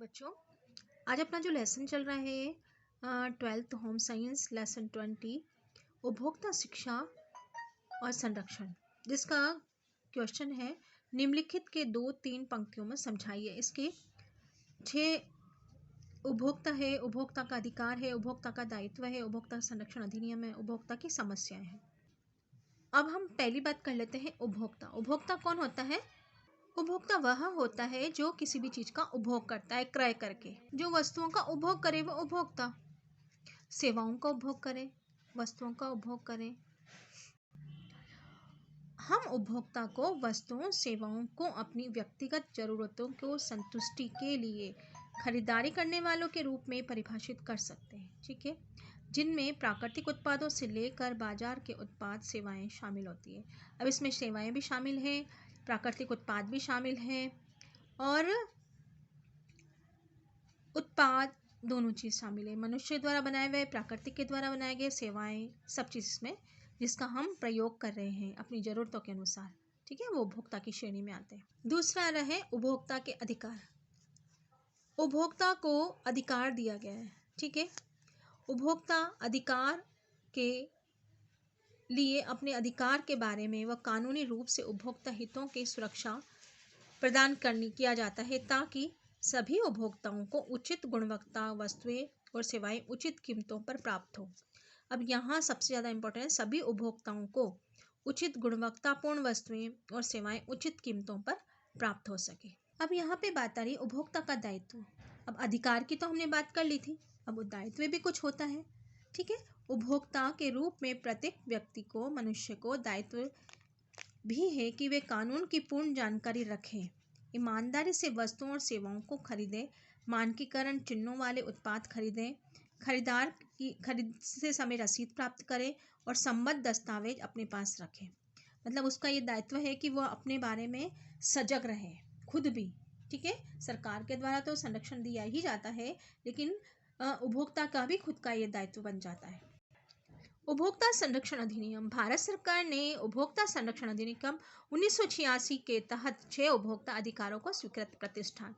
बच्चों, आज अपना जो लेसन चल रहा है 12th होम साइंस लेसन 20 उपभोक्ता शिक्षा और संरक्षण, जिसका क्वेश्चन है निम्नलिखित के 2-3 पंक्तियों में समझाइए। इसके 6 उपभोक्ता है, उपभोक्ता का अधिकार है, उपभोक्ता का दायित्व है, उपभोक्ता संरक्षण अधिनियम है, उपभोक्ता की समस्याएं हैं। अब हम पहली बात कर लेते हैं उपभोक्ता। उपभोक्ता कौन होता है? उपभोक्ता वह होता है जो किसी भी चीज का उपभोग करता है क्रय करके। जो वस्तुओं का उपभोग करे वो उपभोक्ता। सेवाओं का उपभोग करे, वस्तुओं का उपभोग करे। हम उपभोक्ता को वस्तुओं सेवाओं को अपनी व्यक्तिगत जरूरतों को संतुष्टि के लिए खरीदारी करने वालों के रूप में परिभाषित कर सकते हैं, ठीक है, जिनमें प्राकृतिक उत्पादों से लेकर बाजार के उत्पाद सेवाएं शामिल होती है। अब इसमें सेवाएं भी शामिल हैं, प्राकृतिक उत्पाद भी शामिल हैं और उत्पाद दोनों चीज़ शामिल है। मनुष्य द्वारा बनाए गए, प्राकृतिक के द्वारा बनाए गए, सेवाएं, सब चीज़ इसमें जिसका हम प्रयोग कर रहे हैं अपनी ज़रूरतों के अनुसार, ठीक है, वो उपभोक्ता की श्रेणी में आते हैं। दूसरा रहे उपभोक्ता के अधिकार। उपभोक्ता को अधिकार दिया गया है, ठीक है। उपभोक्ता अधिकार के लिए अपने अधिकार के बारे में वह कानूनी रूप से उपभोक्ता हितों की सुरक्षा प्रदान किया जाता है ताकि सभी उपभोक्ताओं को उचित गुणवत्ता वस्तुएं और सेवाएं उचित कीमतों पर प्राप्त हो। अब यहाँ सबसे ज़्यादा इम्पोर्टेंट है सभी उपभोक्ताओं को उचित गुणवत्तापूर्ण वस्तुएं और सेवाएं उचित कीमतों पर प्राप्त हो सके। अब यहाँ पे बात आ रही है उपभोक्ता का दायित्व। अब अधिकार की तो हमने बात कर ली थी, अब दायित्व भी कुछ होता है, ठीक है। उपभोक्ता के रूप में प्रत्येक व्यक्ति को, मनुष्य को दायित्व भी है कि वे कानून की पूर्ण जानकारी रखें, ईमानदारी से वस्तुओं और सेवाओं को खरीदें, मानकीकरण चिन्हों वाले उत्पाद खरीदें, खरीदार की खरीद से समय रसीद प्राप्त करें और संबद्ध दस्तावेज अपने पास रखें। मतलब उसका ये दायित्व है कि वह अपने बारे में सजग रहे खुद भी, ठीक है। सरकार के द्वारा तो संरक्षण दिया ही जाता है, लेकिन उपभोक्ता का भी खुद का ये दायित्व बन जाता है। उपभोक्ता संरक्षण अधिनियम। भारत सरकार ने उपभोक्ता संरक्षण अधिनियम 1986 के तहत 6 उपभोक्ता अधिकारों को स्वीकृत प्रतिष्ठान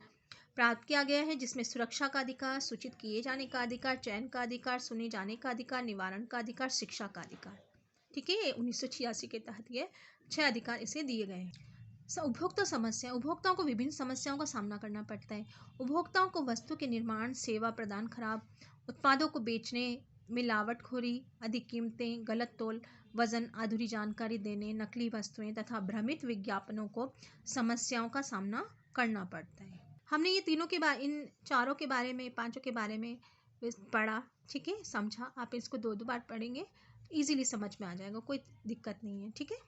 प्राप्त किया गया है, जिसमें सुरक्षा का अधिकार, सूचित किए जाने का अधिकार, चयन का अधिकार, सुने जाने का अधिकार, निवारण का अधिकार, शिक्षा का अधिकार, ठीक है। 1986 के तहत ये 6 अधिकार इसे दिए गए हैं। उपभोक्ता समस्या। उपभोक्ताओं को विभिन्न समस्याओं का सामना करना पड़ता है। उपभोक्ताओं को वस्तु के निर्माण, सेवा प्रदान, खराब उत्पादों को बेचने, मिलावटखोरी, अधिक कीमतें, गलत तोल वजन, अधूरी जानकारी देने, नकली वस्तुएं तथा भ्रमित विज्ञापनों को समस्याओं का सामना करना पड़ता है। हमने ये तीनों के इन चारों के बारे में, पांचों के बारे में पढ़ा, ठीक है, समझा। आप इसको 2-2 बार पढ़ेंगे, इजीली समझ में आ जाएगा, कोई दिक्कत नहीं है, ठीक है।